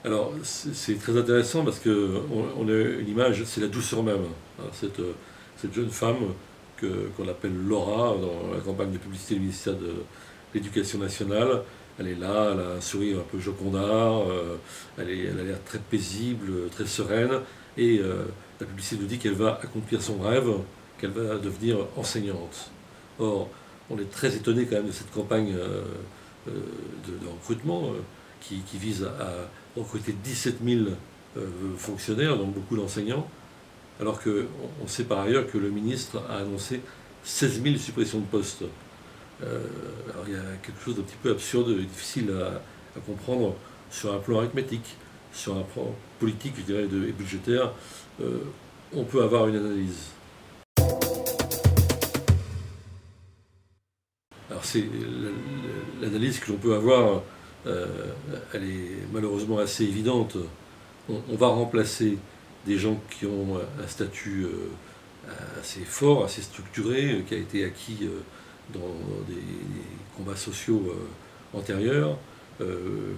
Alors, c'est très intéressant parce qu'on a une image, c'est la douceur même. Hein, cette jeune femme qu'on appelle Laura dans la campagne de publicité du ministère de l'Éducation nationale. Elle est là, elle a un sourire un peu jocondard, elle a l'air très paisible, très sereine. Et la publicité nous dit qu'elle va accomplir son rêve, qu'elle va devenir enseignante. Or, on est très étonné quand même de cette campagne de recrutement qui vise à recruter 17 000 fonctionnaires, donc beaucoup d'enseignants, alors qu'on sait par ailleurs que le ministre a annoncé 16 000 suppressions de postes. Alors il y a quelque chose d'un petit peu absurde et difficile à comprendre sur un plan arithmétique, sur un plan politique, je dirais, et budgétaire. On peut avoir une analyse. Alors c'est l'analyse que l'on peut avoir, elle est malheureusement assez évidente. On va remplacer des gens qui ont un statut assez fort, assez structuré, qui a été acquis dans des combats sociaux antérieurs,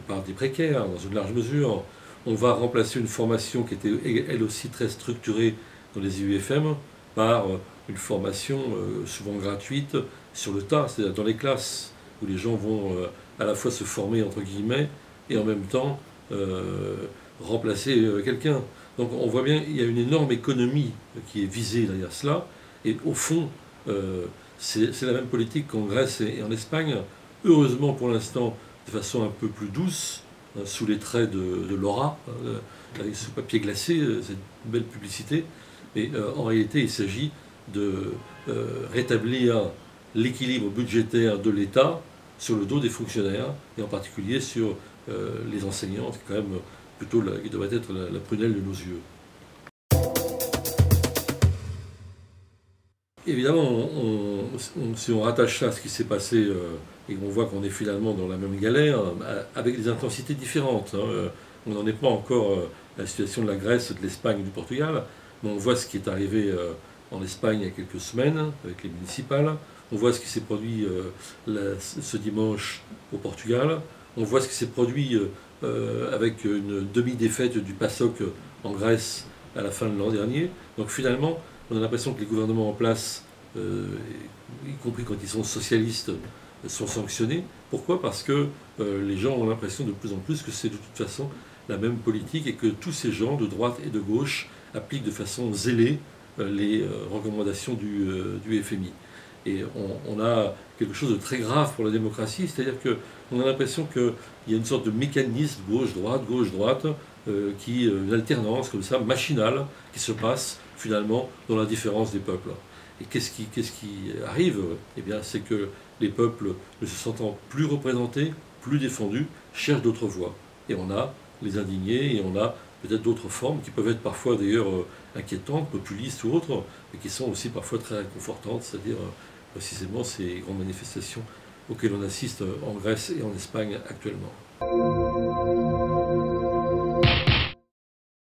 par des précaires, dans une large mesure. On va remplacer une formation qui était elle aussi très structurée dans les IUFM par une formation souvent gratuite sur le tas, c'est-à-dire dans les classes, où les gens vont à la fois se former entre guillemets et en même temps remplacer quelqu'un. Donc on voit bien qu'il y a une énorme économie qui est visée derrière cela, et au fond, c'est la même politique qu'en Grèce et en Espagne, heureusement pour l'instant de façon un peu plus douce, sous les traits de Laura, avec ce papier glacé, cette belle publicité, mais en réalité il s'agit de rétablir l'équilibre budgétaire de l'État sur le dos des fonctionnaires, et en particulier sur les enseignants, qui quand même plutôt qui devrait être la prunelle de nos yeux. Évidemment, si on rattache ça à ce qui s'est passé et qu'on voit qu'on est finalement dans la même galère, avec des intensités différentes, hein, on n'en est pas encore à la situation de la Grèce, de l'Espagne, du Portugal, mais on voit ce qui est arrivé en Espagne il y a quelques semaines avec les municipales, on voit ce qui s'est produit ce dimanche au Portugal, on voit ce qui s'est produit avec une demi-défaite du PASOK en Grèce à la fin de l'an dernier. Donc finalement, on a l'impression que les gouvernements en place, y compris quand ils sont socialistes, sont sanctionnés. Pourquoi? Parce que les gens ont l'impression de plus en plus que c'est de toute façon la même politique et que tous ces gens de droite et de gauche appliquent de façon zélée les recommandations du FMI. Et on a quelque chose de très grave pour la démocratie, c'est-à-dire qu'on a l'impression qu'il y a une sorte de mécanisme gauche-droite, une alternance comme ça, machinale, qui se passe finalement dans l'indifférence des peuples. Et qu'est-ce qui arrive? Eh bien, c'est que les peuples, ne se sentant plus représentés, plus défendus, cherchent d'autres voies. Et on a les indignés, et on a peut-être d'autres formes qui peuvent être parfois d'ailleurs inquiétantes, populistes ou autres, mais qui sont aussi parfois très réconfortantes, c'est-à-dire précisément ces grandes manifestations auxquelles on assiste en Grèce et en Espagne actuellement.